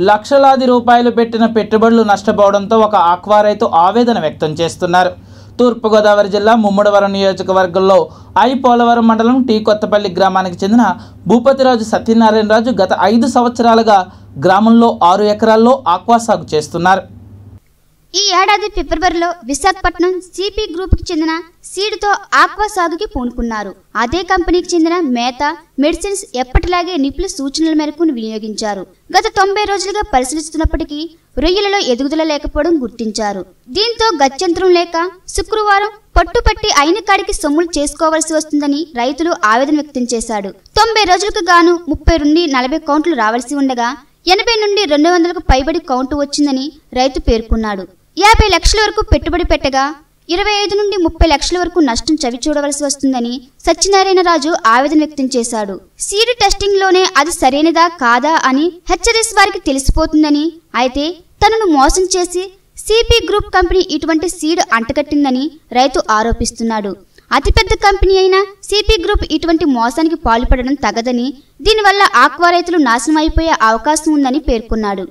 లక్షలాది రూపాయలు పెట్టిన పెట్టుబడులు నష్టపోవడంతో ఒక ఆక్వా రైతు ఆవేదన వ్యక్తం చేస్తున్నారు. తూర్పుగోదావరి జిల్లా ముమ్మడివరం నియోజకవర్గంలో పోలవరం మండలం టీ కొత్తపల్లి గ్రామానికి చెందిన భూపతిరాజు సత్యనారాయణరాజు గత 5 సంవత్సరాలుగా గ్రామంలో 6 ఎకరాల్లో ఆక్వా సాగు చేస్తున్నారు. ఈ ఏడాది ఫిబ్రవరిలో విశాఖపట్నం సిపి గ్రూప్కి చెందిన సీడ్తో ఆక్వా సాగుకి పూనుకున్నారు. అదే కంపెనీకి చెందిన మేత మెడిసిన్స్ ఎప్పటిలాగే నిపుణుల సూచనల మేరకు వినియోగించారు. గత 90 రోజులుగా పరిశీలిస్తున్నప్పటికీ రొయ్యలలో ఎదుగుదల లేకపోవడం గుర్తించారు. దీంతో గత్యంతరం లేక శుక్రవారం పట్టుపట్టి అయిన కాడికి సొమ్ములు చేసుకోవాల్సి వస్తుందని రైతులు ఆవేదన వ్యక్తం చేశాడు. 90 రోజులకు గాను 30 నుండి 40 కౌంట్లు రావాల్సి ఉండగా 80 నుండి 200కు పైబడి కౌంటు వచ్చిందని రైతు పేర్కొన్నాడు. 50 లక్షల వరకు పెట్టుబడి పెట్టగా 25 నుండి 30 లక్షల వరకు నష్టం చవి చూడవలసి వస్తుందని సత్యనారాయణరాజు ఆవేదన వ్యక్తం చేశాడు. సీడ్ టెస్టింగ్ లోనే అది సరైనదా కాదా అని హెచ్ఆర్ఎస్ వారికి తెలిసిపోతుందని, అయితే తనను మోసం చేసి సిపి గ్రూప్ కంపెనీ ఇటువంటి సీడ్ అంటగట్టిందని రైతు ఆరోపిస్తున్నాడు. అతిపెద్ద కంపెనీ అయిన సిపి గ్రూప్ ఇటువంటి మోసానికి పాల్పడడం తగదని, దీనివల్ల ఆక్వా రైతులు నాశనం అయిపోయే అవకాశం ఉందని పేర్కొన్నాడు.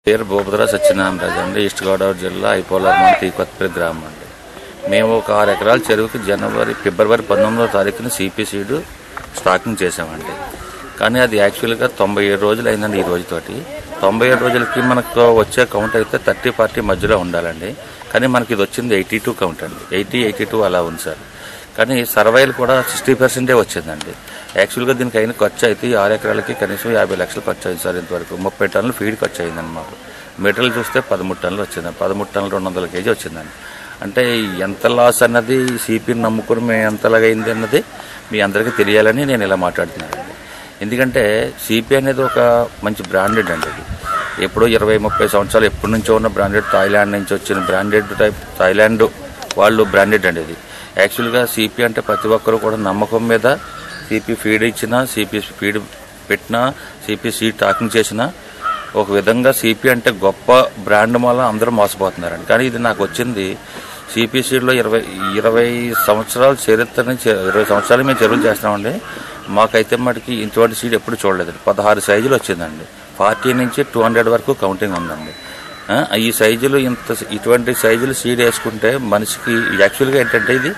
పేరు భూపతిరాజు సత్యనారాయణరాజు అండి. ఈస్ట్ గోదావరి జిల్లా పోలవరం టీ కొత్తపల్లి గ్రామం అండి. మేము ఒక 6 ఎకరాల చెరువుకి ఫిబ్రవరి 19వ తారీఖున సిపి సీడ్ స్టాకింగ్ చేసామండి. కానీ అది యాక్చువల్గా 97 రోజులు అయిందండి. ఈ రోజుతోటి 97 రోజులకి మనకు వచ్చే కౌంట్ అయితే 30-40 మధ్యలో ఉండాలండి. కానీ మనకి ఇది వచ్చింది 82 కౌంట్ అండి. 80-82 అలా ఉంది సార్. కానీ సర్వైల్ కూడా 60% వచ్చిందండి. యాక్చువల్గా దీనికి అయిన ఖర్చు అయితే 6 ఎకరాలకి కనీసం 50 లక్షలు ఖర్చు అయింది సార్. ఇంతవరకు 30 టన్నులు ఫీడ్ ఖర్చు అయిందండి. మాకు మెటీరియల్ చూస్తే 13 టన్నులు వచ్చిందండి. 13 టన్నులు 200 కేజీ వచ్చిందండి. అంటే ఎంత లాస్ అన్నది సిపిని నమ్ముకుని మేము ఎంతలాగైంది అన్నది మీ అందరికీ తెలియాలని నేను ఇలా మాట్లాడుతున్నానండి. ఎందుకంటే సిపి అనేది ఒక మంచి బ్రాండెడ్ అండి. అది ఎప్పుడో 20-30 సంవత్సరాలు ఎప్పటి నుంచో ఉన్న బ్రాండెడ్, థాయిలాండ్ నుంచి వచ్చిన బ్రాండెడ్ టైప్, థాయిలాండ్ వాళ్ళు బ్రాండెడ్ అండి. ఇది యాక్చువల్గా సిపి అంటే ప్రతి ఒక్కరు కూడా నమ్మకం మీద సిపి ఫీడ్ ఇచ్చినా, సిపి ఫీడ్ పెట్టినా, సిపి సీడ్ టాకింగ్ చేసినా ఒక విధంగా సిపి అంటే గొప్ప బ్రాండ్ వల్ల అందరూ మోసపోతున్నారండి. కానీ ఇది నాకు వచ్చింది సిపి సీడ్లో 20 సంవత్సరాల చరిత్ర నుంచి 20 సంవత్సరాలు మేము చెరువులు చేస్తామండి. మాకైతే మటుకి ఇంతటి సీడ్ ఎప్పుడు చూడలేదండి. 16 సైజులు వచ్చిందండి. 40 నుంచి 200 వరకు కౌంటింగ్ ఉందండి. ఈ సైజులు ఇటువంటి సైజులు సీడ్ వేసుకుంటే మనిషికి యాక్చువల్గా ఏంటంటే ఇది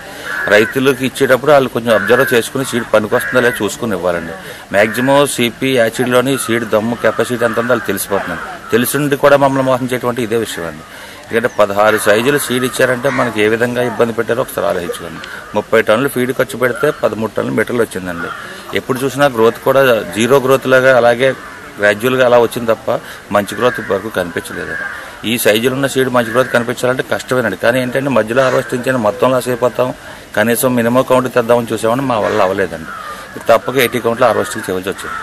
రైతులకు ఇచ్చేటప్పుడు వాళ్ళు కొంచెం అబ్జర్వ్ చేసుకుని సీడ్ పనికొస్తుందో లేదా చూసుకుని ఇవ్వాలండి. మ్యాక్సిమం సిపి యాసిడ్లోని సీడ్ దమ్ము కెపాసిటీ ఎంత ఉందో వాళ్ళు తెలిసిపోతున్నాను. తెలిసిండి కూడా మమ్మల్ని మోసం చేయటువంటి ఇదే విషయం అండి. ఎందుకంటే 16 సైజులు సీడ్ ఇచ్చారంటే మనకి ఏ విధంగా ఇబ్బంది పెట్టారో ఒకసారి ఆలోచించుకోండి. 30 టన్నులు ఫీడ్ ఖర్చు పెడితే 13 టన్నులు మెటీరియల్ వచ్చిందండి. ఎప్పుడు చూసినా గ్రోత్ కూడా జీరో గ్రోత్ లాగా అలాగే గ్రాడ్యువల్గా అలా వచ్చింది తప్ప మంచి గ్రోత్ వరకు కనిపించలేదు. ఈ సైజులు ఉన్న సీడ్ మంచి గ్రోత్ కనిపించాలంటే కష్టమేనండి. కానీ ఏంటంటే మధ్యలో హార్వెస్టింగ్ మొత్తం లాస్ అయిపోతాం. కనీసం మినిమం కౌంట్ తెద్దామని చూసామని మా వల్ల అవ్వలేదండి. తప్పక 80 కౌంట్లో హార్వెస్టింగ్ చేయవలసి వచ్చింది.